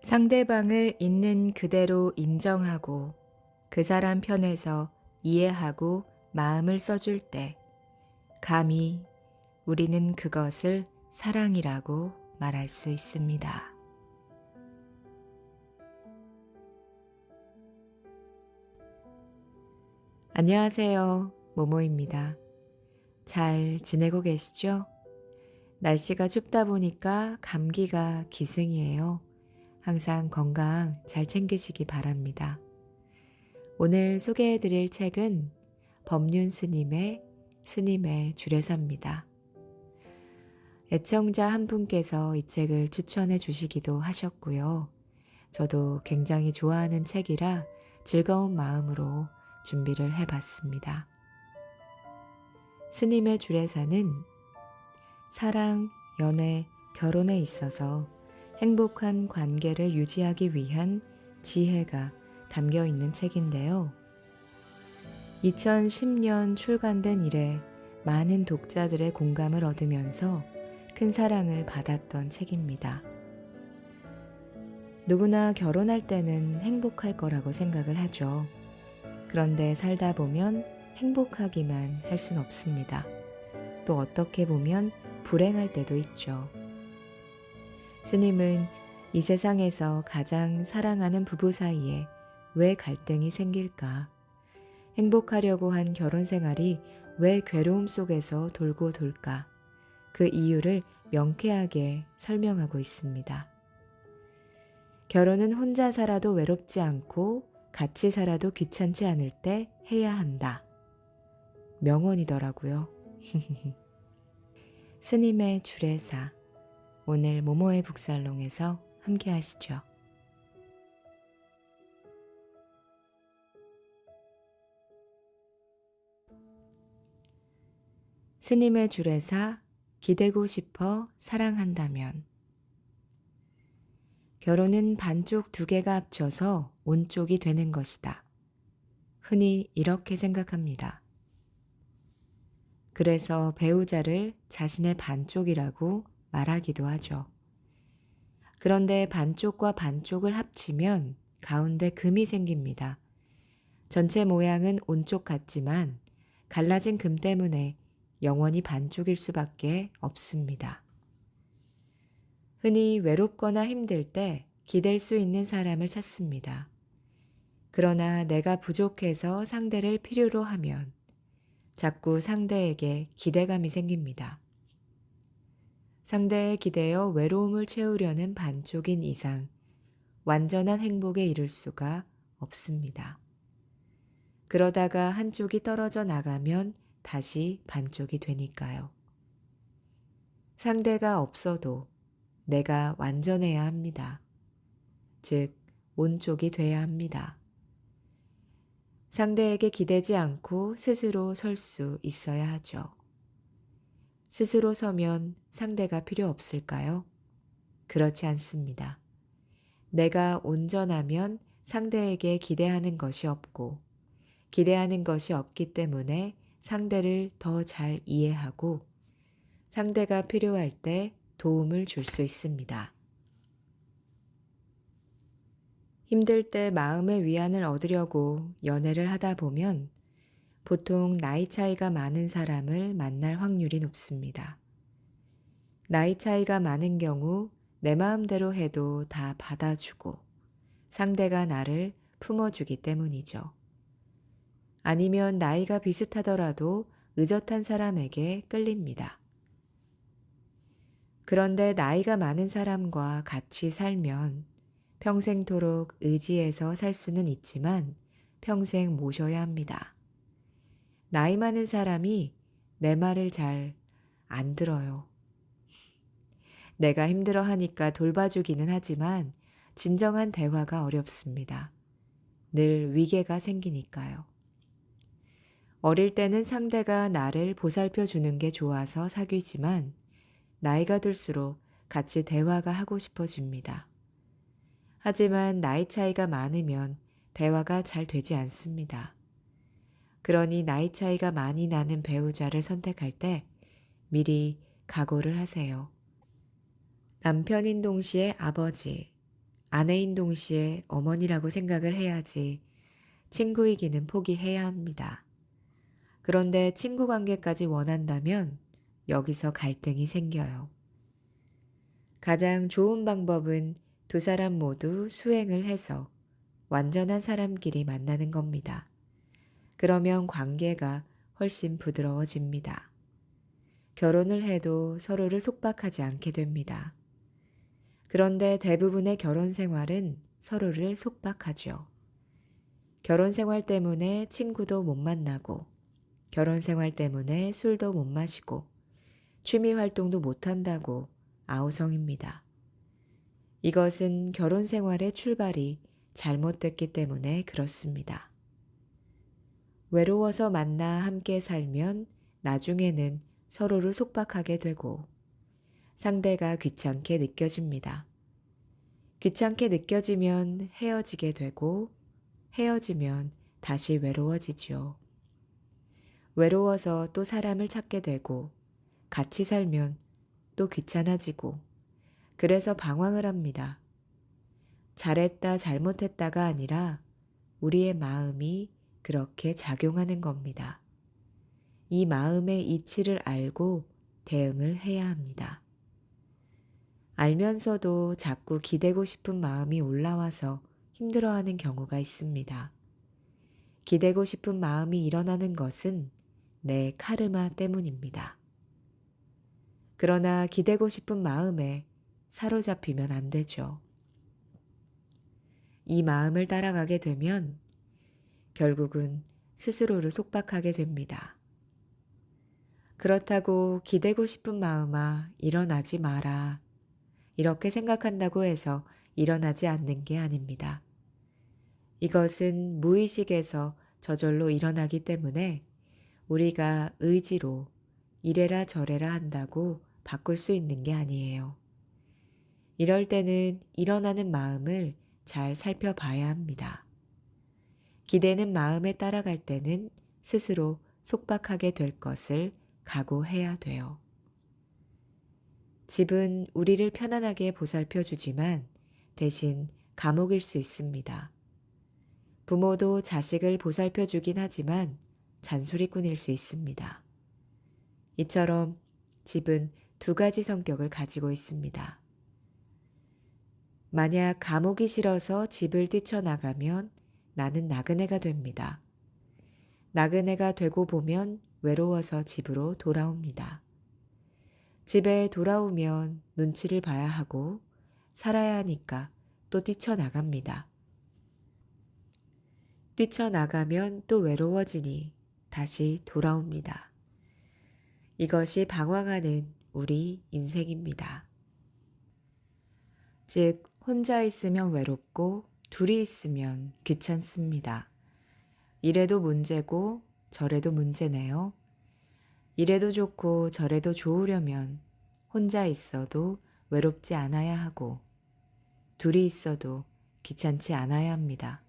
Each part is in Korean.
상대방을 있는 그대로 인정하고 그 사람 편에서 이해하고 마음을 써줄 때 감히 우리는 그것을 사랑이라고 말할 수 있습니다. 안녕하세요. 모모입니다. 잘 지내고 계시죠? 날씨가 춥다 보니까 감기가 기승이에요. 항상 건강 잘 챙기시기 바랍니다. 오늘 소개해 드릴 책은 법륜 스님의 주례사입니다. 애청자 한 분께서 이 책을 추천해 주시기도 하셨고요. 저도 굉장히 좋아하는 책이라 즐거운 마음으로 준비를 해 봤습니다. 스님의 주례사는 사랑, 연애, 결혼에 있어서 행복한 관계를 유지하기 위한 지혜가 담겨 있는 책인데요. 2010년 출간된 이래 많은 독자들의 공감을 얻으면서 큰 사랑을 받았던 책입니다. 누구나 결혼할 때는 행복할 거라고 생각을 하죠. 그런데 살다 보면 행복하기만 할 순 없습니다. 또 어떻게 보면 불행할 때도 있죠. 스님은 이 세상에서 가장 사랑하는 부부 사이에 왜 갈등이 생길까? 행복하려고 한 결혼 생활이 왜 괴로움 속에서 돌고 돌까? 그 이유를 명쾌하게 설명하고 있습니다. 결혼은 혼자 살아도 외롭지 않고 같이 살아도 귀찮지 않을 때 해야 한다. 명언이더라고요. 스님의 주례사. 오늘 모모의 북살롱에서 함께 하시죠. 스님의 주례사. 기대고 싶어 사랑한다면. 결혼은 반쪽 두 개가 합쳐서 온쪽이 되는 것이다. 흔히 이렇게 생각합니다. 그래서 배우자를 자신의 반쪽이라고 말하기도 하죠. 그런데 반쪽과 반쪽을 합치면 가운데 금이 생깁니다. 전체 모양은 온쪽 같지만 갈라진 금 때문에 영원히 반쪽일 수밖에 없습니다. 흔히 외롭거나 힘들 때 기댈 수 있는 사람을 찾습니다. 그러나 내가 부족해서 상대를 필요로 하면 자꾸 상대에게 기대감이 생깁니다. 상대에 기대어 외로움을 채우려는 반쪽인 이상 완전한 행복에 이를 수가 없습니다. 그러다가 한쪽이 떨어져 나가면 다시 반쪽이 되니까요. 상대가 없어도 내가 완전해야 합니다. 즉, 온쪽이 돼야 합니다. 상대에게 기대지 않고 스스로 설 수 있어야 하죠. 스스로 서면 상대가 필요 없을까요? 그렇지 않습니다. 내가 온전하면 상대에게 기대하는 것이 없고, 기대하는 것이 없기 때문에 상대를 더 잘 이해하고, 상대가 필요할 때 도움을 줄 수 있습니다. 힘들 때 마음의 위안을 얻으려고 연애를 하다 보면 보통 나이 차이가 많은 사람을 만날 확률이 높습니다. 나이 차이가 많은 경우 내 마음대로 해도 다 받아주고 상대가 나를 품어주기 때문이죠. 아니면 나이가 비슷하더라도 의젓한 사람에게 끌립니다. 그런데 나이가 많은 사람과 같이 살면 평생토록 의지해서 살 수는 있지만 평생 모셔야 합니다. 나이 많은 사람이 내 말을 잘 안 들어요. 내가 힘들어 하니까 돌봐주기는 하지만 진정한 대화가 어렵습니다. 늘 위계가 생기니까요. 어릴 때는 상대가 나를 보살펴 주는 게 좋아서 사귀지만 나이가 들수록 같이 대화가 하고 싶어집니다. 하지만 나이 차이가 많으면 대화가 잘 되지 않습니다. 그러니 나이 차이가 많이 나는 배우자를 선택할 때 미리 각오를 하세요. 남편인 동시에 아버지, 아내인 동시에 어머니라고 생각을 해야지 친구이기는 포기해야 합니다. 그런데 친구 관계까지 원한다면 여기서 갈등이 생겨요. 가장 좋은 방법은 두 사람 모두 수행을 해서 완전한 사람끼리 만나는 겁니다. 그러면 관계가 훨씬 부드러워집니다. 결혼을 해도 서로를 속박하지 않게 됩니다. 그런데 대부분의 결혼 생활은 서로를 속박하죠. 결혼 생활 때문에 친구도 못 만나고, 결혼 생활 때문에 술도 못 마시고, 취미 활동도 못 한다고 아우성입니다. 이것은 결혼 생활의 출발이 잘못됐기 때문에 그렇습니다. 외로워서 만나 함께 살면 나중에는 서로를 속박하게 되고 상대가 귀찮게 느껴집니다. 귀찮게 느껴지면 헤어지게 되고 헤어지면 다시 외로워지죠. 외로워서 또 사람을 찾게 되고 같이 살면 또 귀찮아지고 그래서 방황을 합니다. 잘했다 잘못했다가 아니라 우리의 마음이 그렇게 작용하는 겁니다. 이 마음의 이치를 알고 대응을 해야 합니다. 알면서도 자꾸 기대고 싶은 마음이 올라와서 힘들어하는 경우가 있습니다. 기대고 싶은 마음이 일어나는 것은 내 카르마 때문입니다. 그러나 기대고 싶은 마음에 사로잡히면 안 되죠. 이 마음을 따라가게 되면 결국은 스스로를 속박하게 됩니다. 그렇다고 기대고 싶은 마음아 일어나지 마라. 이렇게 생각한다고 해서 일어나지 않는 게 아닙니다. 이것은 무의식에서 저절로 일어나기 때문에 우리가 의지로 이래라 저래라 한다고 바꿀 수 있는 게 아니에요. 이럴 때는 일어나는 마음을 잘 살펴봐야 합니다. 기대는 마음에 따라갈 때는 스스로 속박하게 될 것을 각오해야 돼요. 집은 우리를 편안하게 보살펴 주지만 대신 감옥일 수 있습니다. 부모도 자식을 보살펴 주긴 하지만 잔소리꾼일 수 있습니다. 이처럼 집은 두 가지 성격을 가지고 있습니다. 만약 감옥이 싫어서 집을 뛰쳐나가면 나는 나그네가 됩니다. 나그네가 되고 보면 외로워서 집으로 돌아옵니다. 집에 돌아오면 눈치를 봐야 하고 살아야 하니까 또 뛰쳐나갑니다. 뛰쳐나가면 또 외로워지니 다시 돌아옵니다. 이것이 방황하는 우리 인생입니다. 즉, 혼자 있으면 외롭고 둘이 있으면 귀찮습니다. 이래도 문제고 저래도 문제네요. 이래도 좋고 저래도 좋으려면 혼자 있어도 외롭지 않아야 하고 둘이 있어도 귀찮지 않아야 합니다.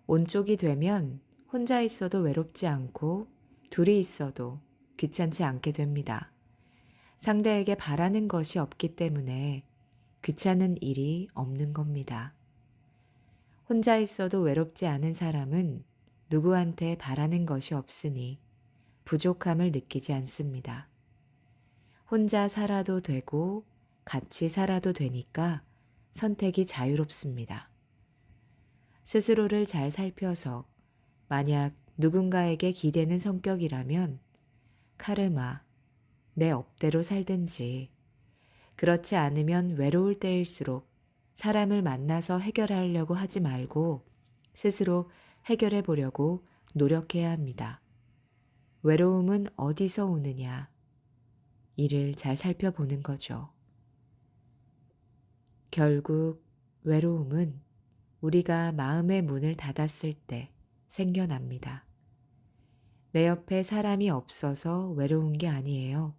온쪽이 되면 혼자 있어도 외롭지 않고 둘이 있어도 귀찮지 않게 됩니다. 상대에게 바라는 것이 없기 때문에 귀찮은 일이 없는 겁니다. 혼자 있어도 외롭지 않은 사람은 누구한테 바라는 것이 없으니 부족함을 느끼지 않습니다. 혼자 살아도 되고 같이 살아도 되니까 선택이 자유롭습니다. 스스로를 잘 살펴서 만약 누군가에게 기대는 성격이라면 카르마, 내 업대로 살든지 그렇지 않으면 외로울 때일수록 사람을 만나서 해결하려고 하지 말고 스스로 해결해 보려고 노력해야 합니다. 외로움은 어디서 오느냐? 이를 잘 살펴보는 거죠. 결국 외로움은 우리가 마음의 문을 닫았을 때 생겨납니다. 내 옆에 사람이 없어서 외로운 게 아니에요.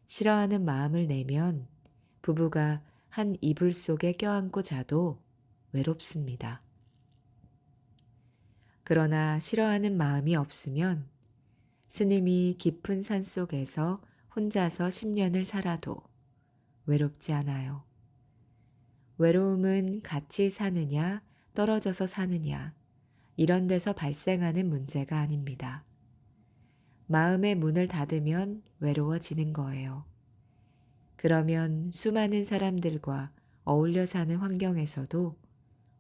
싫어하는 마음을 내면 부부가 한 이불 속에 껴안고 자도 외롭습니다. 그러나 싫어하는 마음이 없으면 스님이 깊은 산 속에서 혼자서 10년을 살아도 외롭지 않아요. 외로움은 같이 사느냐, 떨어져서 사느냐, 이런 데서 발생하는 문제가 아닙니다. 마음의 문을 닫으면 외로워지는 거예요. 그러면 수많은 사람들과 어울려 사는 환경에서도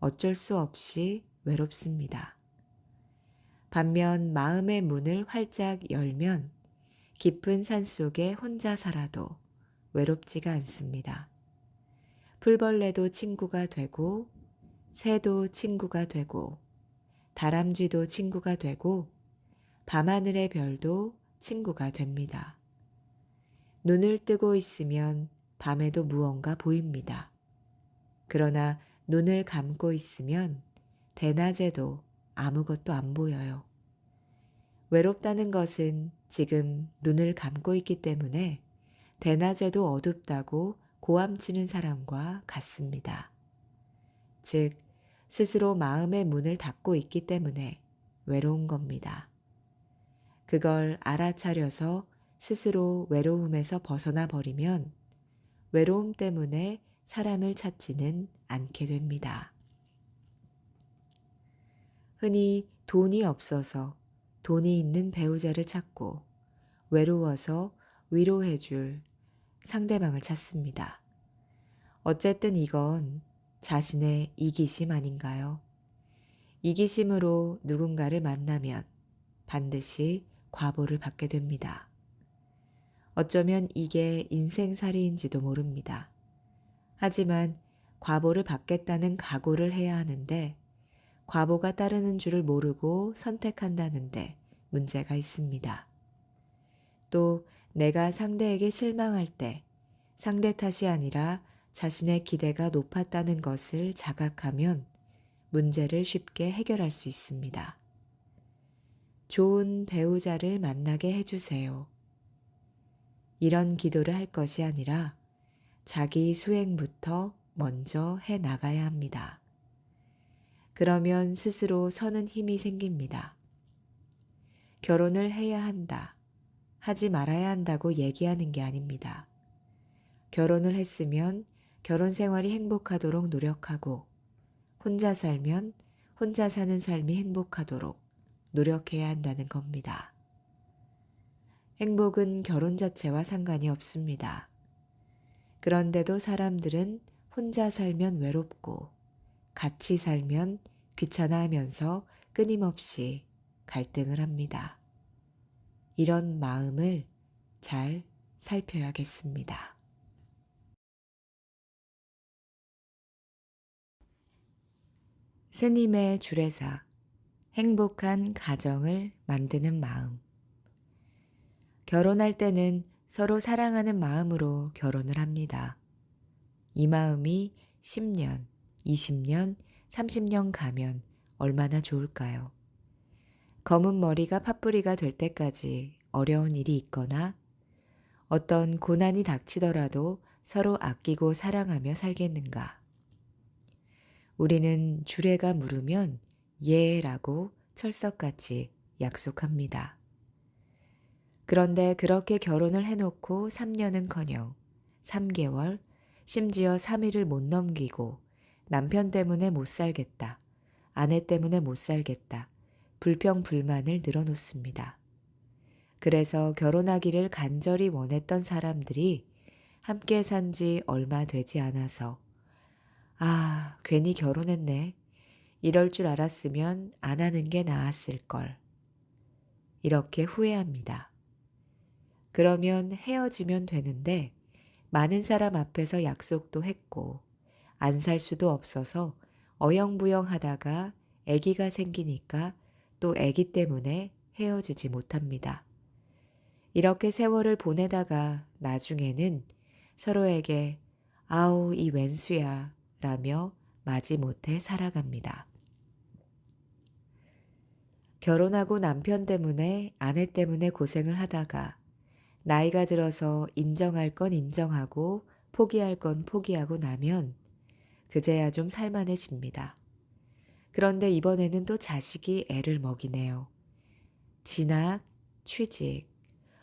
어쩔 수 없이 외롭습니다. 반면 마음의 문을 활짝 열면 깊은 산속에 혼자 살아도 외롭지가 않습니다. 풀벌레도 친구가 되고, 새도 친구가 되고, 다람쥐도 친구가 되고, 밤하늘의 별도 친구가 됩니다. 눈을 뜨고 있으면 밤에도 무언가 보입니다. 그러나 눈을 감고 있으면 대낮에도 아무것도 안 보여요. 외롭다는 것은 지금 눈을 감고 있기 때문에 대낮에도 어둡다고 고함치는 사람과 같습니다. 즉, 스스로 마음의 문을 닫고 있기 때문에 외로운 겁니다. 그걸 알아차려서 스스로 외로움에서 벗어나 버리면 외로움 때문에 사람을 찾지는 않게 됩니다. 흔히 돈이 없어서 돈이 있는 배우자를 찾고 외로워서 위로해줄 상대방을 찾습니다. 어쨌든 이건 자신의 이기심 아닌가요? 이기심으로 누군가를 만나면 반드시 과보를 받게 됩니다. 어쩌면 이게 인생살이인지도 모릅니다. 하지만 과보를 받겠다는 각오를 해야 하는데 과보가 따르는 줄을 모르고 선택한다는데 문제가 있습니다. 또 내가 상대에게 실망할 때 상대 탓이 아니라 자신의 기대가 높았다는 것을 자각하면 문제를 쉽게 해결할 수 있습니다. 좋은 배우자를 만나게 해주세요. 이런 기도를 할 것이 아니라 자기 수행부터 먼저 해 나가야 합니다. 그러면 스스로 서는 힘이 생깁니다. 결혼을 해야 한다, 하지 말아야 한다고 얘기하는 게 아닙니다. 결혼을 했으면 결혼 생활이 행복하도록 노력하고 혼자 살면 혼자 사는 삶이 행복하도록 노력해야 한다는 겁니다. 행복은 결혼 자체와 상관이 없습니다. 그런데도 사람들은 혼자 살면 외롭고 같이 살면 귀찮아하면서 끊임없이 갈등을 합니다. 이런 마음을 잘 살펴야겠습니다. 스님의 주례사, 행복한 가정을 만드는 마음. 결혼할 때는 서로 사랑하는 마음으로 결혼을 합니다. 이 마음이 10년, 20년, 30년 가면 얼마나 좋을까요? 검은 머리가 팥뿌리가 될 때까지 어려운 일이 있거나 어떤 고난이 닥치더라도 서로 아끼고 사랑하며 살겠는가? 우리는 주례가 물으면 예라고 철석같이 약속합니다. 그런데 그렇게 결혼을 해놓고 3년은커녕 3개월, 심지어 3일을 못 넘기고 남편 때문에 못 살겠다, 아내 때문에 못 살겠다, 불평불만을 늘어놓습니다. 그래서 결혼하기를 간절히 원했던 사람들이 함께 산 지 얼마 되지 않아서 아, 괜히 결혼했네. 이럴 줄 알았으면 안 하는 게 나았을걸. 이렇게 후회합니다. 그러면 헤어지면 되는데 많은 사람 앞에서 약속도 했고 안 살 수도 없어서 어영부영 하다가 아기가 생기니까 또 아기 때문에 헤어지지 못합니다. 이렇게 세월을 보내다가 나중에는 서로에게 아우 이 웬수야 라며 마지못해 살아갑니다. 결혼하고 남편 때문에 아내 때문에 고생을 하다가 나이가 들어서 인정할 건 인정하고 포기할 건 포기하고 나면 그제야 좀 살만해집니다. 그런데 이번에는 또 자식이 애를 먹이네요. 진학, 취직,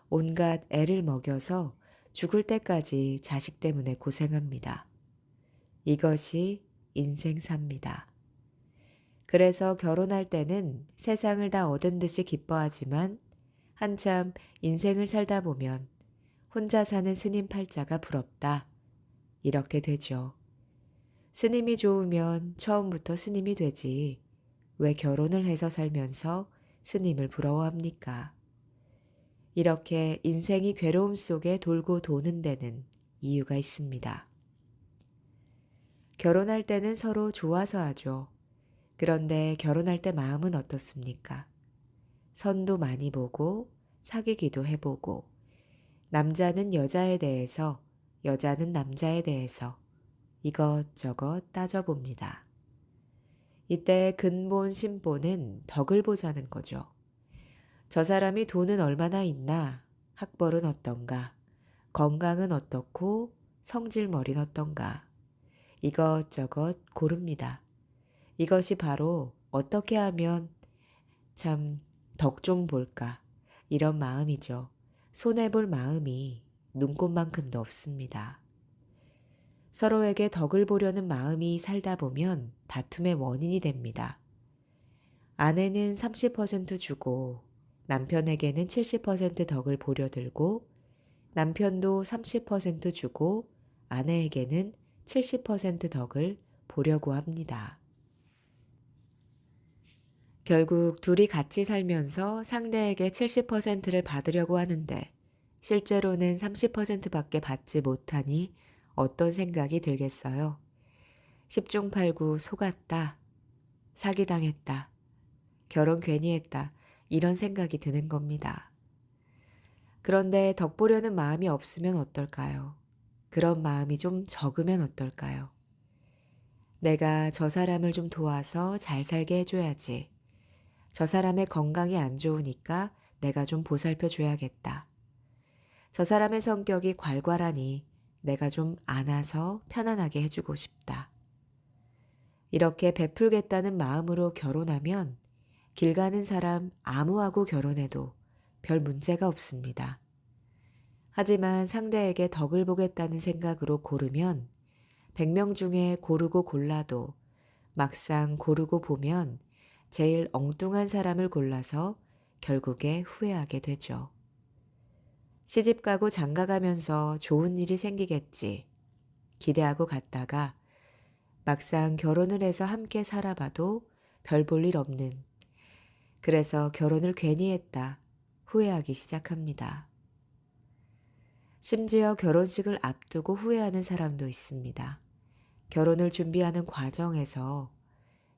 온갖 애를 먹여서 죽을 때까지 자식 때문에 고생합니다. 이것이 인생사입니다. 그래서 결혼할 때는 세상을 다 얻은 듯이 기뻐하지만 한참 인생을 살다 보면 혼자 사는 스님 팔자가 부럽다. 이렇게 되죠. 스님이 좋으면 처음부터 스님이 되지. 왜 결혼을 해서 살면서 스님을 부러워합니까? 이렇게 인생이 괴로움 속에 돌고 도는 데는 이유가 있습니다. 결혼할 때는 서로 좋아서 하죠. 그런데 결혼할 때 마음은 어떻습니까? 선도 많이 보고 사귀기도 해보고 남자는 여자에 대해서 여자는 남자에 대해서 이것저것 따져봅니다. 이때 근본 심보는 덕을 보자는 거죠. 저 사람이 돈은 얼마나 있나, 학벌은 어떤가, 건강은 어떻고 성질머리는 어떤가 이것저것 고릅니다. 이것이 바로 어떻게 하면 참 덕 좀 볼까 이런 마음이죠. 손해볼 마음이 눈꽃만큼도 없습니다. 서로에게 덕을 보려는 마음이 살다 보면 다툼의 원인이 됩니다. 아내는 30% 주고 남편에게는 70% 덕을 보려들고 남편도 30% 주고 아내에게는 70% 덕을 보려고 합니다. 결국 둘이 같이 살면서 상대에게 70%를 받으려고 하는데 실제로는 30%밖에 받지 못하니 어떤 생각이 들겠어요? 10중 8구 속았다, 사기당했다, 결혼 괜히 했다 이런 생각이 드는 겁니다. 그런데 덕보려는 마음이 없으면 어떨까요? 그런 마음이 좀 적으면 어떨까요? 내가 저 사람을 좀 도와서 잘 살게 해줘야지. 저 사람의 건강이 안 좋으니까 내가 좀 보살펴 줘야겠다. 저 사람의 성격이 괄괄하니 내가 좀 안아서 편안하게 해주고 싶다. 이렇게 베풀겠다는 마음으로 결혼하면 길 가는 사람 아무하고 결혼해도 별 문제가 없습니다. 하지만 상대에게 덕을 보겠다는 생각으로 고르면 100명 중에 고르고 골라도 막상 고르고 보면 제일 엉뚱한 사람을 골라서 결국에 후회하게 되죠. 시집가고 장가가면서 좋은 일이 생기겠지 기대하고 갔다가 막상 결혼을 해서 함께 살아봐도 별 볼 일 없는, 그래서 결혼을 괜히 했다 후회하기 시작합니다. 심지어 결혼식을 앞두고 후회하는 사람도 있습니다. 결혼을 준비하는 과정에서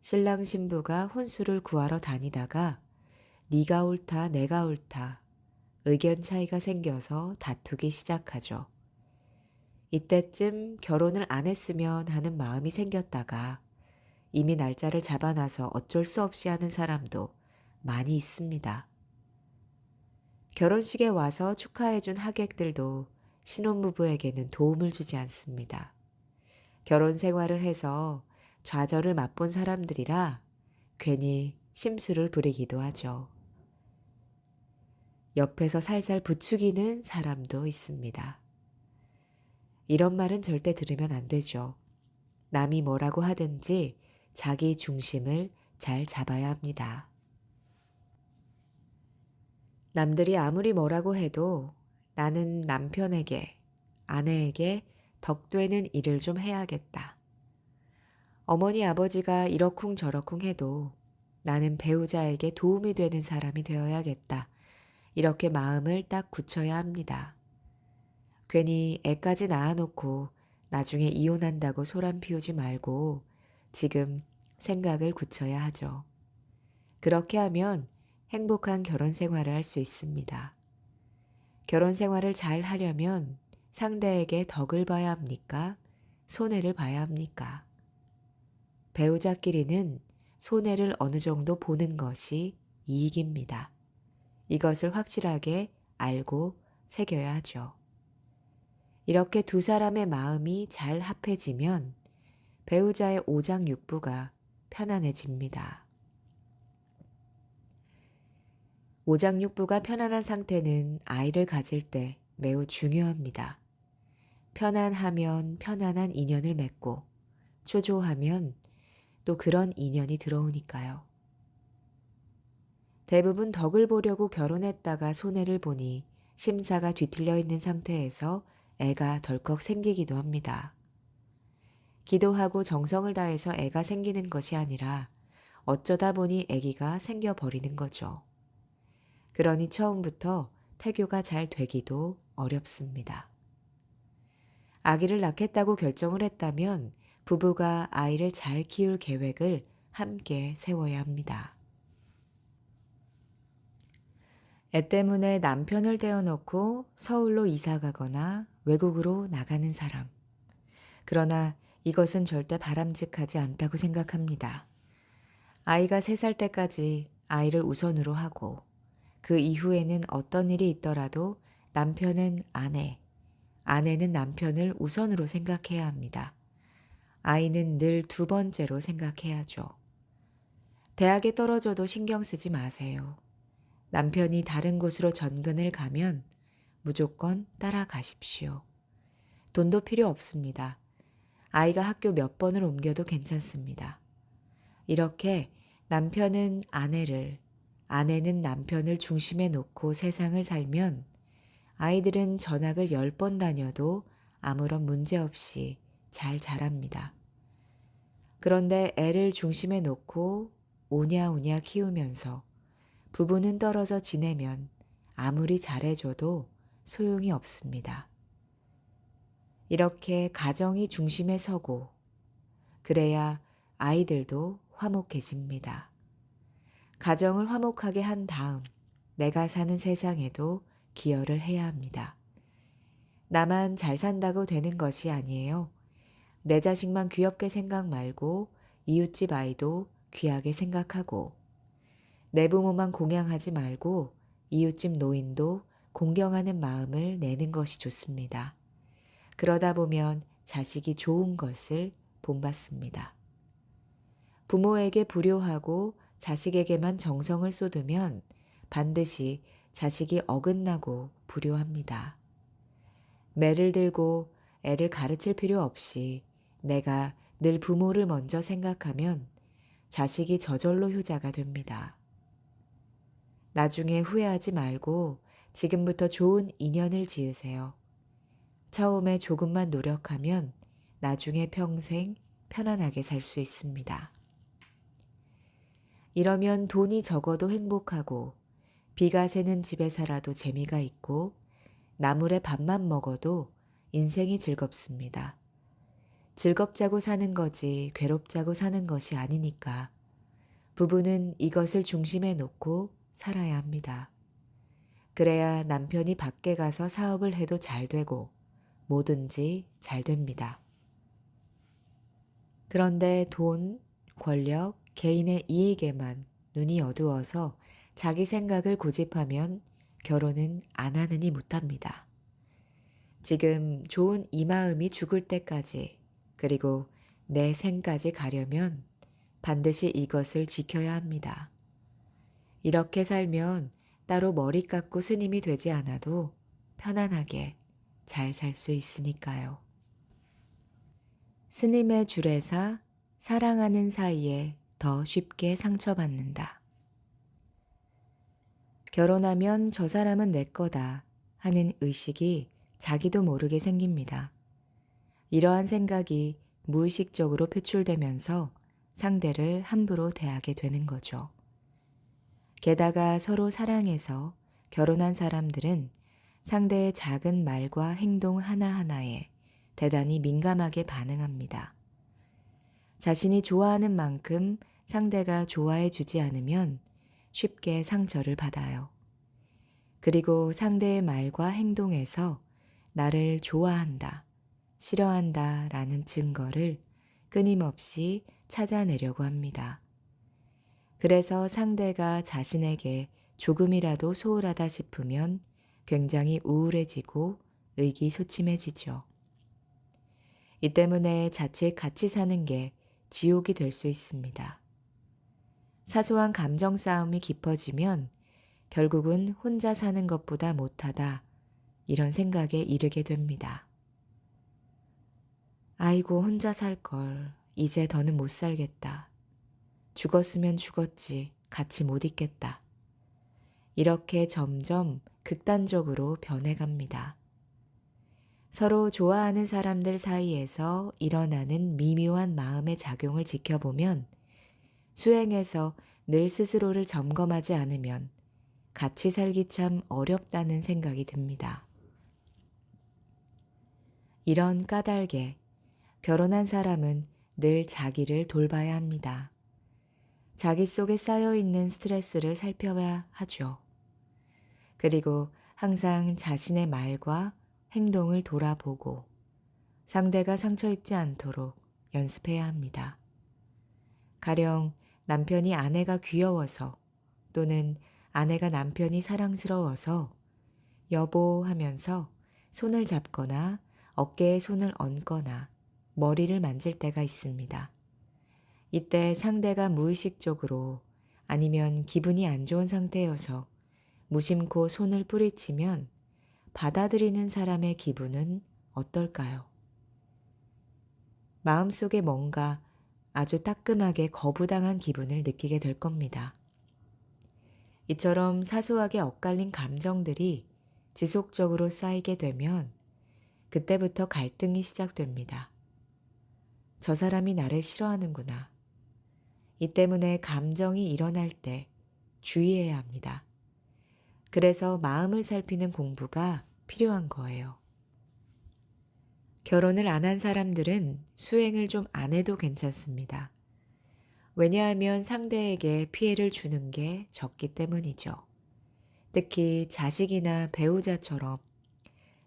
신랑 신부가 혼수를 구하러 다니다가 네가 옳다 내가 옳다 의견 차이가 생겨서 다투기 시작하죠. 이때쯤 결혼을 안 했으면 하는 마음이 생겼다가 이미 날짜를 잡아놔서 어쩔 수 없이 하는 사람도 많이 있습니다. 결혼식에 와서 축하해준 하객들도 신혼부부에게는 도움을 주지 않습니다. 결혼 생활을 해서 좌절을 맛본 사람들이라 괜히 심술을 부리기도 하죠. 옆에서 살살 부추기는 사람도 있습니다. 이런 말은 절대 들으면 안 되죠. 남이 뭐라고 하든지 자기 중심을 잘 잡아야 합니다. 남들이 아무리 뭐라고 해도 나는 남편에게, 아내에게 덕되는 일을 좀 해야겠다. 어머니 아버지가 이러쿵저러쿵 해도 나는 배우자에게 도움이 되는 사람이 되어야겠다. 이렇게 마음을 딱 굳혀야 합니다. 괜히 애까지 낳아놓고 나중에 이혼한다고 소란 피우지 말고 지금 생각을 굳혀야 하죠. 그렇게 하면 행복한 결혼 생활을 할 수 있습니다. 결혼 생활을 잘 하려면 상대에게 덕을 봐야 합니까? 손해를 봐야 합니까? 배우자끼리는 손해를 어느 정도 보는 것이 이익입니다. 이것을 확실하게 알고 새겨야 하죠. 이렇게 두 사람의 마음이 잘 합해지면 배우자의 오장육부가 편안해집니다. 오장육부가 편안한 상태는 아이를 가질 때 매우 중요합니다. 편안하면 편안한 인연을 맺고 초조하면 또 그런 인연이 들어오니까요. 대부분 덕을 보려고 결혼했다가 손해를 보니 심사가 뒤틀려 있는 상태에서 애가 덜컥 생기기도 합니다. 기도하고 정성을 다해서 애가 생기는 것이 아니라 어쩌다 보니 아기가 생겨버리는 거죠. 그러니 처음부터 태교가 잘 되기도 어렵습니다. 아기를 낳겠다고 결정을 했다면 부부가 아이를 잘 키울 계획을 함께 세워야 합니다. 애 때문에 남편을 떼어놓고 서울로 이사 가거나 외국으로 나가는 사람. 그러나 이것은 절대 바람직하지 않다고 생각합니다. 아이가 3살 때까지 아이를 우선으로 하고 그 이후에는 어떤 일이 있더라도 남편은 아내, 아내는 남편을 우선으로 생각해야 합니다. 아이는 늘 2번째로 생각해야죠. 대학에 떨어져도 신경 쓰지 마세요. 남편이 다른 곳으로 전근을 가면 무조건 따라가십시오. 돈도 필요 없습니다. 아이가 학교 몇 번을 옮겨도 괜찮습니다. 이렇게 남편은 아내를, 아내는 남편을 중심에 놓고 세상을 살면 아이들은 전학을 10번 다녀도 아무런 문제 없이 잘 자랍니다. 그런데 애를 중심에 놓고 오냐오냐 키우면서 부부는 떨어져 지내면 아무리 잘해줘도 소용이 없습니다. 이렇게 가정이 중심에 서고 그래야 아이들도 화목해집니다. 가정을 화목하게 한 다음 내가 사는 세상에도 기여를 해야 합니다. 나만 잘 산다고 되는 것이 아니에요. 내 자식만 귀엽게 생각 말고 이웃집 아이도 귀하게 생각하고 내 부모만 공양하지 말고 이웃집 노인도 공경하는 마음을 내는 것이 좋습니다. 그러다 보면 자식이 좋은 것을 본받습니다. 부모에게 불효하고 자식에게만 정성을 쏟으면 반드시 자식이 어긋나고 불효합니다. 매를 들고 애를 가르칠 필요 없이 내가 늘 부모를 먼저 생각하면 자식이 저절로 효자가 됩니다. 나중에 후회하지 말고 지금부터 좋은 인연을 지으세요. 처음에 조금만 노력하면 나중에 평생 편안하게 살 수 있습니다. 이러면 돈이 적어도 행복하고 비가 새는 집에 살아도 재미가 있고 나물에 밥만 먹어도 인생이 즐겁습니다. 즐겁자고 사는 거지 괴롭자고 사는 것이 아니니까 부부는 이것을 중심에 놓고 살아야 합니다. 그래야 남편이 밖에 가서 사업을 해도 잘 되고 뭐든지 잘 됩니다. 그런데 돈, 권력, 개인의 이익에만 눈이 어두워서 자기 생각을 고집하면 결혼은 안 하느니 못합니다. 지금 좋은 이 마음이 죽을 때까지 그리고 내 생까지 가려면 반드시 이것을 지켜야 합니다. 이렇게 살면 따로 머리 깎고 스님이 되지 않아도 편안하게 잘 살 수 있으니까요. 스님의 주례사 사랑하는 사이에 더 쉽게 상처받는다. 결혼하면 저 사람은 내 거다 하는 의식이 자기도 모르게 생깁니다. 이러한 생각이 무의식적으로 표출되면서 상대를 함부로 대하게 되는 거죠. 게다가 서로 사랑해서 결혼한 사람들은 상대의 작은 말과 행동 하나하나에 대단히 민감하게 반응합니다. 자신이 좋아하는 만큼 상대가 좋아해 주지 않으면 쉽게 상처를 받아요. 그리고 상대의 말과 행동에서 나를 좋아한다, 싫어한다 라는 증거를 끊임없이 찾아내려고 합니다. 그래서 상대가 자신에게 조금이라도 소홀하다 싶으면 굉장히 우울해지고 의기소침해지죠. 이 때문에 자칫 같이 사는 게 지옥이 될 수 있습니다. 사소한 감정 싸움이 깊어지면 결국은 혼자 사는 것보다 못하다 이런 생각에 이르게 됩니다. 아이고 혼자 살 걸, 이제 더는 못 살겠다. 죽었으면 죽었지. 같이 못 있겠다. 이렇게 점점 극단적으로 변해갑니다. 서로 좋아하는 사람들 사이에서 일어나는 미묘한 마음의 작용을 지켜보면 수행에서 늘 스스로를 점검하지 않으면 같이 살기 참 어렵다는 생각이 듭니다. 이런 까닭에 결혼한 사람은 늘 자기를 돌봐야 합니다. 자기 속에 쌓여있는 스트레스를 살펴야 하죠. 그리고 항상 자신의 말과 행동을 돌아보고 상대가 상처 입지 않도록 연습해야 합니다. 가령 남편이 아내가 귀여워서 또는 아내가 남편이 사랑스러워서 여보 하면서 손을 잡거나 어깨에 손을 얹거나 머리를 만질 때가 있습니다. 이때 상대가 무의식적으로 아니면 기분이 안 좋은 상태여서 무심코 손을 뿌리치면 받아들이는 사람의 기분은 어떨까요? 마음속에 뭔가 아주 따끔하게 거부당한 기분을 느끼게 될 겁니다. 이처럼 사소하게 엇갈린 감정들이 지속적으로 쌓이게 되면 그때부터 갈등이 시작됩니다. 저 사람이 나를 싫어하는구나. 이 때문에 감정이 일어날 때 주의해야 합니다. 그래서 마음을 살피는 공부가 필요한 거예요. 결혼을 안 한 사람들은 수행을 좀 안 해도 괜찮습니다. 왜냐하면 상대에게 피해를 주는 게 적기 때문이죠. 특히 자식이나 배우자처럼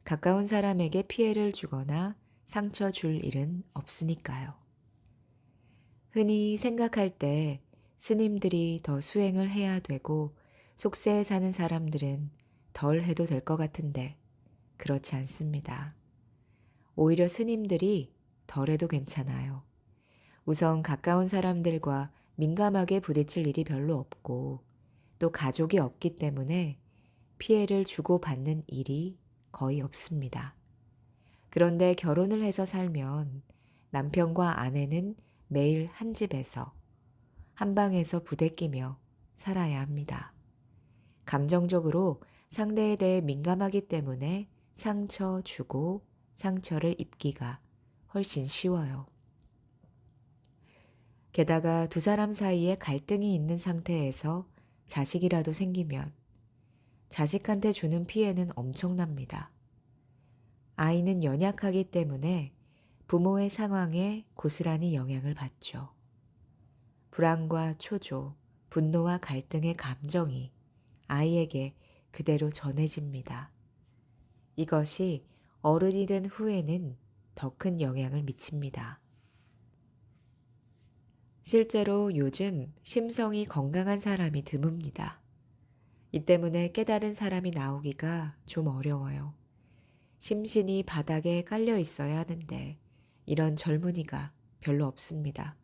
가까운 사람에게 피해를 주거나 상처 줄 일은 없으니까요. 흔히 생각할 때 스님들이 더 수행을 해야 되고 속세에 사는 사람들은 덜 해도 될 것 같은데 그렇지 않습니다. 오히려 스님들이 덜 해도 괜찮아요. 우선 가까운 사람들과 민감하게 부딪힐 일이 별로 없고 또 가족이 없기 때문에 피해를 주고받는 일이 거의 없습니다. 그런데 결혼을 해서 살면 남편과 아내는 매일 한 집에서 한 방에서 부대끼며 살아야 합니다. 감정적으로 상대에 대해 민감하기 때문에 상처 주고 상처를 입기가 훨씬 쉬워요. 게다가 두 사람 사이에 갈등이 있는 상태에서 자식이라도 생기면 자식한테 주는 피해는 엄청납니다. 아이는 연약하기 때문에 부모의 상황에 고스란히 영향을 받죠. 불안과 초조, 분노와 갈등의 감정이 아이에게 그대로 전해집니다. 이것이 어른이 된 후에는 더 큰 영향을 미칩니다. 실제로 요즘 심성이 건강한 사람이 드뭅니다. 이 때문에 깨달은 사람이 나오기가 좀 어려워요. 심신이 바닥에 깔려 있어야 하는데 이런 젊은이가 별로 없습니다.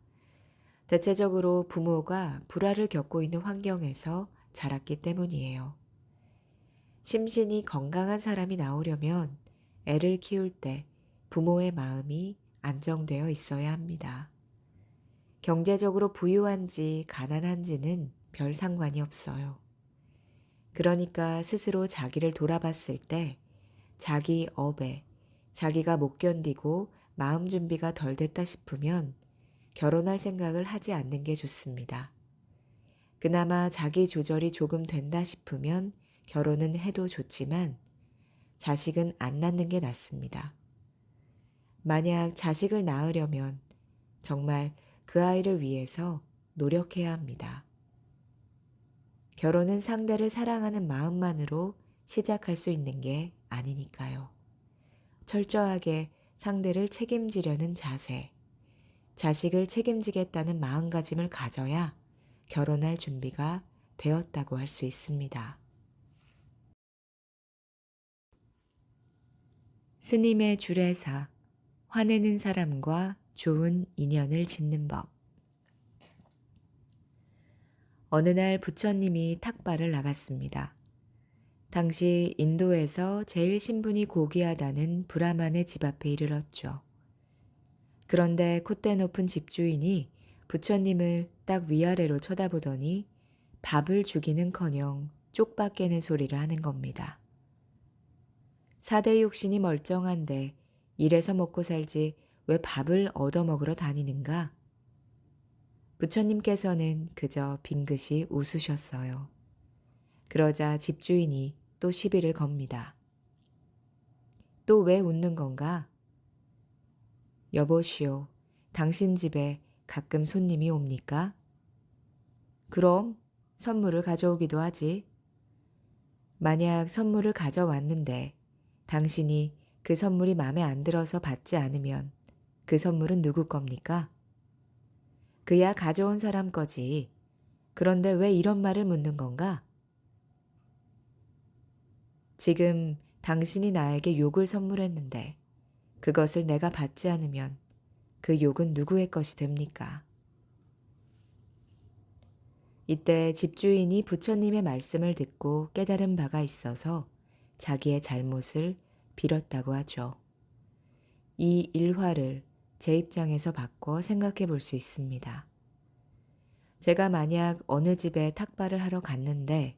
대체적으로 부모가 불화를 겪고 있는 환경에서 자랐기 때문이에요. 심신이 건강한 사람이 나오려면 애를 키울 때 부모의 마음이 안정되어 있어야 합니다. 경제적으로 부유한지 가난한지는 별 상관이 없어요. 그러니까 스스로 자기를 돌아봤을 때 자기 업에 자기가 못 견디고 마음 준비가 덜 됐다 싶으면 결혼할 생각을 하지 않는 게 좋습니다. 그나마 자기 조절이 조금 된다 싶으면 결혼은 해도 좋지만 자식은 안 낳는 게 낫습니다. 만약 자식을 낳으려면 정말 그 아이를 위해서 노력해야 합니다. 결혼은 상대를 사랑하는 마음만으로 시작할 수 있는 게 아니니까요. 철저하게 상대를 책임지려는 자세, 자식을 책임지겠다는 마음가짐을 가져야 결혼할 준비가 되었다고 할 수 있습니다. 스님의 주례사, 화내는 사람과 좋은 인연을 짓는 법. 어느 날 부처님이 탁발을 나갔습니다. 당시 인도에서 제일 신분이 고귀하다는 브라만의 집 앞에 이르렀죠. 그런데 콧대 높은 집주인이 부처님을 딱 위아래로 쳐다보더니 밥을 주기는커녕 쪽박 깨는 소리를 하는 겁니다. 사대 육신이 멀쩡한데 이래서 먹고 살지 왜 밥을 얻어먹으러 다니는가? 부처님께서는 그저 빙긋이 웃으셨어요. 그러자 집주인이 또 시비를 겁니다. 또 왜 웃는 건가? 여보시오, 당신 집에 가끔 손님이 옵니까? 그럼 선물을 가져오기도 하지. 만약 선물을 가져왔는데 당신이 그 선물이 마음에 안 들어서 받지 않으면 그 선물은 누구 겁니까? 그야 가져온 사람 거지. 그런데 왜 이런 말을 묻는 건가? 지금 당신이 나에게 욕을 선물했는데 그것을 내가 받지 않으면 그 욕은 누구의 것이 됩니까? 이때 집주인이 부처님의 말씀을 듣고 깨달은 바가 있어서 자기의 잘못을 빌었다고 하죠. 이 일화를 제 입장에서 바꿔 생각해 볼 수 있습니다. 제가 만약 어느 집에 탁발을 하러 갔는데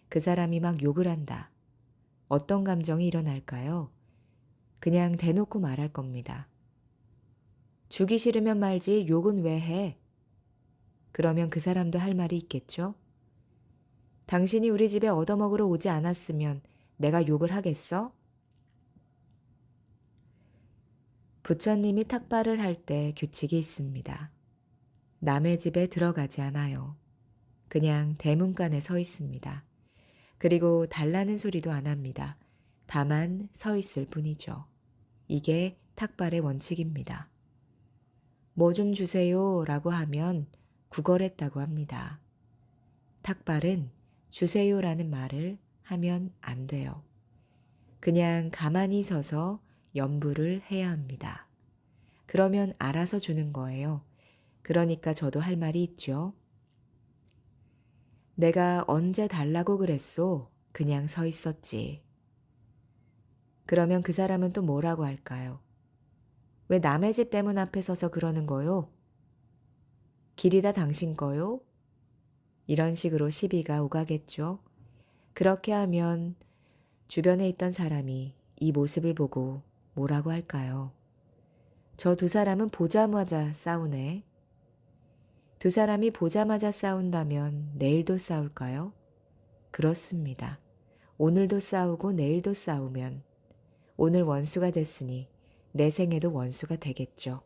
그 사람이 막 욕을 한다. 어떤 감정이 일어날까요? 그냥 대놓고 말할 겁니다. 주기 싫으면 말지 욕은 왜 해? 그러면 그 사람도 할 말이 있겠죠? 당신이 우리 집에 얻어먹으러 오지 않았으면 내가 욕을 하겠어? 부처님이 탁발을 할 때 규칙이 있습니다. 남의 집에 들어가지 않아요. 그냥 대문간에 서 있습니다. 그리고 달라는 소리도 안 합니다. 다만 서 있을 뿐이죠. 이게 탁발의 원칙입니다. 뭐 좀 주세요 라고 하면 구걸했다고 합니다. 탁발은 주세요라는 말을 하면 안 돼요. 그냥 가만히 서서 염불을 해야 합니다. 그러면 알아서 주는 거예요. 그러니까 저도 할 말이 있죠. 내가 언제 달라고 그랬소? 그냥 서 있었지. 그러면 그 사람은 또 뭐라고 할까요? 왜 남의 집 대문 앞에 서서 그러는 거요? 길이 다 당신 거요? 이런 식으로 시비가 오가겠죠. 그렇게 하면 주변에 있던 사람이 이 모습을 보고 뭐라고 할까요? 저 두 사람은 보자마자 싸우네. 두 사람이 보자마자 싸운다면 내일도 싸울까요? 그렇습니다. 오늘도 싸우고 내일도 싸우면 오늘 원수가 됐으니 내 생에도 원수가 되겠죠.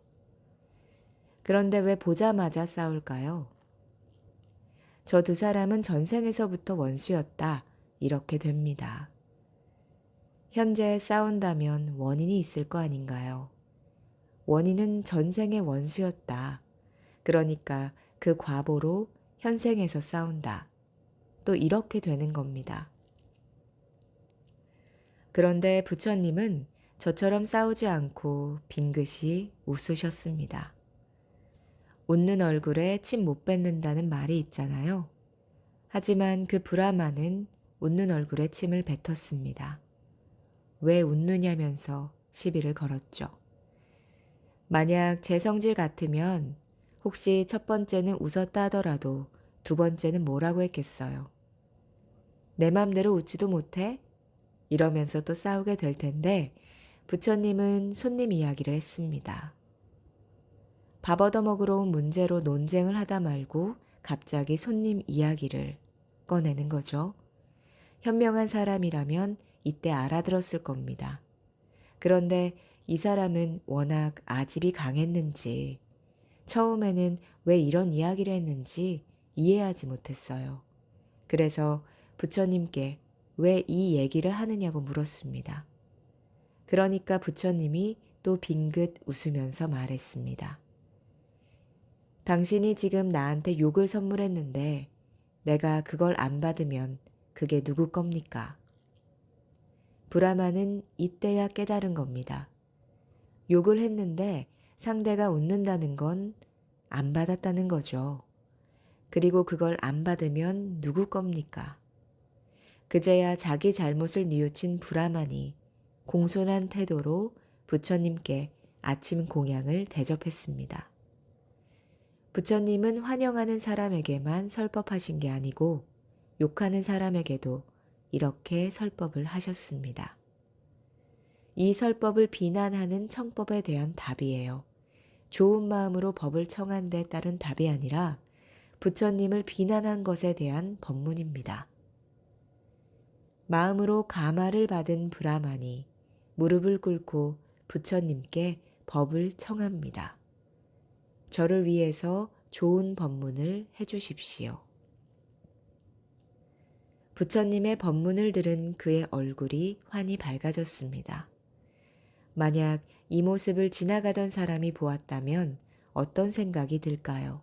그런데 왜 보자마자 싸울까요? 저 두 사람은 전생에서부터 원수였다. 이렇게 됩니다. 현재 싸운다면 원인이 있을 거 아닌가요? 원인은 전생의 원수였다. 그러니까 그 과보로 현생에서 싸운다. 또 이렇게 되는 겁니다. 그런데 부처님은 저처럼 싸우지 않고 빙긋이 웃으셨습니다. 웃는 얼굴에 침 못 뱉는다는 말이 있잖아요. 하지만 그 브라마는 웃는 얼굴에 침을 뱉었습니다. 왜 웃느냐면서 시비를 걸었죠. 만약 제 성질 같으면 혹시 첫 번째는 웃었다 하더라도 두 번째는 뭐라고 했겠어요. 내 맘대로 웃지도 못해? 이러면서 또 싸우게 될 텐데 부처님은 손님 이야기를 했습니다. 밥 얻어먹으러 온 문제로 논쟁을 하다 말고 갑자기 손님 이야기를 꺼내는 거죠. 현명한 사람이라면 이때 알아들었을 겁니다. 그런데 이 사람은 워낙 아집이 강했는지 처음에는 왜 이런 이야기를 했는지 이해하지 못했어요. 그래서 부처님께 왜 이 얘기를 하느냐고 물었습니다. 그러니까 부처님이 또 빙긋 웃으면서 말했습니다. 당신이 지금 나한테 욕을 선물했는데 내가 그걸 안 받으면 그게 누구 겁니까? 브라마는 이때야 깨달은 겁니다. 욕을 했는데 상대가 웃는다는 건 안 받았다는 거죠. 그리고 그걸 안 받으면 누구 겁니까? 그제야 자기 잘못을 뉘우친 브라만이 공손한 태도로 부처님께 아침 공양을 대접했습니다. 부처님은 환영하는 사람에게만 설법하신 게 아니고 욕하는 사람에게도 이렇게 설법을 하셨습니다. 이 설법을 비난하는 청법에 대한 답이에요. 좋은 마음으로 법을 청한 데 따른 답이 아니라 부처님을 비난한 것에 대한 법문입니다. 마음으로 가마를 받은 브라만이 무릎을 꿇고 부처님께 법을 청합니다. 저를 위해서 좋은 법문을 해주십시오. 부처님의 법문을 들은 그의 얼굴이 환히 밝아졌습니다. 만약 이 모습을 지나가던 사람이 보았다면 어떤 생각이 들까요?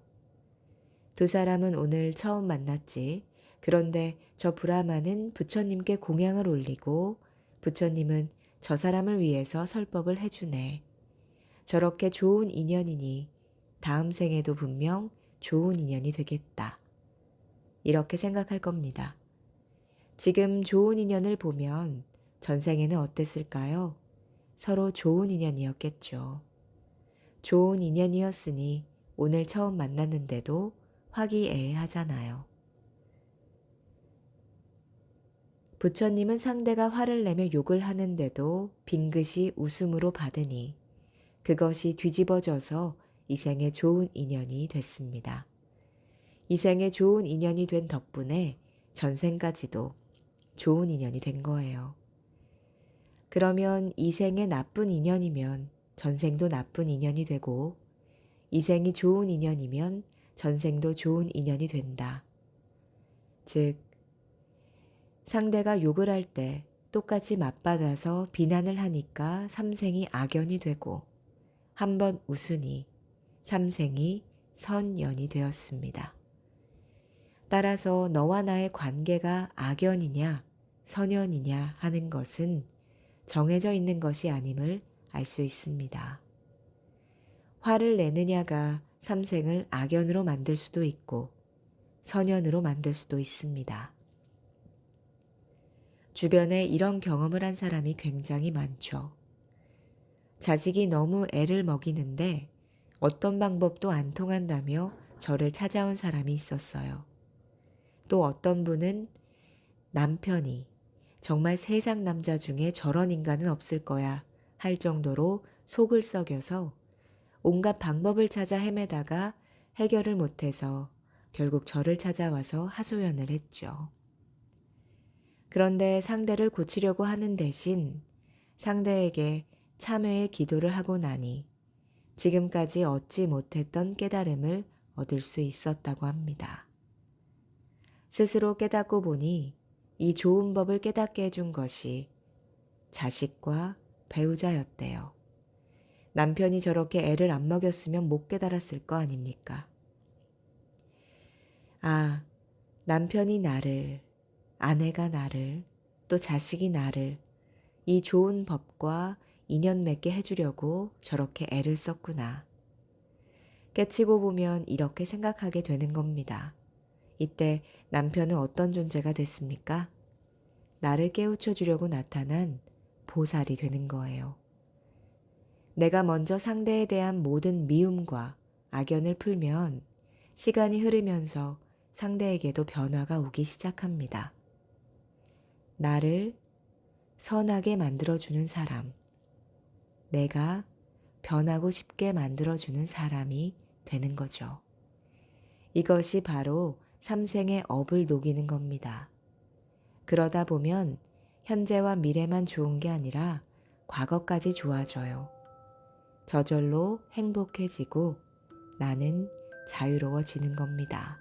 두 사람은 오늘 처음 만났지. 그런데 저 브라마는 부처님께 공양을 올리고 부처님은 저 사람을 위해서 설법을 해주네. 저렇게 좋은 인연이니 다음 생에도 분명 좋은 인연이 되겠다. 이렇게 생각할 겁니다. 지금 좋은 인연을 보면 전생에는 어땠을까요? 서로 좋은 인연이었겠죠. 좋은 인연이었으니 오늘 처음 만났는데도 화기애애하잖아요. 부처님은 상대가 화를 내며 욕을 하는데도 빙긋이 웃음으로 받으니 그것이 뒤집어져서 이 생에 좋은 인연이 됐습니다. 이 생에 좋은 인연이 된 덕분에 전생까지도 좋은 인연이 된 거예요. 그러면 이 생에 나쁜 인연이면 전생도 나쁜 인연이 되고 이 생이 좋은 인연이면 전생도 좋은 인연이 된다. 즉, 상대가 욕을 할 때 똑같이 맞받아서 비난을 하니까 삼생이 악연이 되고 한번 웃으니 삼생이 선연이 되었습니다. 따라서 너와 나의 관계가 악연이냐 선연이냐 하는 것은 정해져 있는 것이 아님을 알 수 있습니다. 화를 내느냐가 삼생을 악연으로 만들 수도 있고 선연으로 만들 수도 있습니다. 주변에 이런 경험을 한 사람이 굉장히 많죠. 자식이 너무 애를 먹이는데 어떤 방법도 안 통한다며 저를 찾아온 사람이 있었어요. 또 어떤 분은 남편이 정말 세상 남자 중에 저런 인간은 없을 거야 할 정도로 속을 썩여서 온갖 방법을 찾아 헤매다가 해결을 못해서 결국 저를 찾아와서 하소연을 했죠. 그런데 상대를 고치려고 하는 대신 상대에게 참회의 기도를 하고 나니 지금까지 얻지 못했던 깨달음을 얻을 수 있었다고 합니다. 스스로 깨닫고 보니 이 좋은 법을 깨닫게 해준 것이 자식과 배우자였대요. 남편이 저렇게 애를 안 먹였으면 못 깨달았을 거 아닙니까? 아, 남편이 나를, 아내가 나를, 또 자식이 나를 이 좋은 법과 인연 맺게 해주려고 저렇게 애를 썼구나. 깨치고 보면 이렇게 생각하게 되는 겁니다. 이때 남편은 어떤 존재가 됐습니까? 나를 깨우쳐 주려고 나타난 보살이 되는 거예요. 내가 먼저 상대에 대한 모든 미움과 악연을 풀면 시간이 흐르면서 상대에게도 변화가 오기 시작합니다. 나를 선하게 만들어주는 사람, 내가 변하고 싶게 만들어주는 사람이 되는 거죠. 이것이 바로 삼생의 업을 녹이는 겁니다. 그러다 보면 현재와 미래만 좋은 게 아니라 과거까지 좋아져요. 저절로 행복해지고 나는 자유로워지는 겁니다.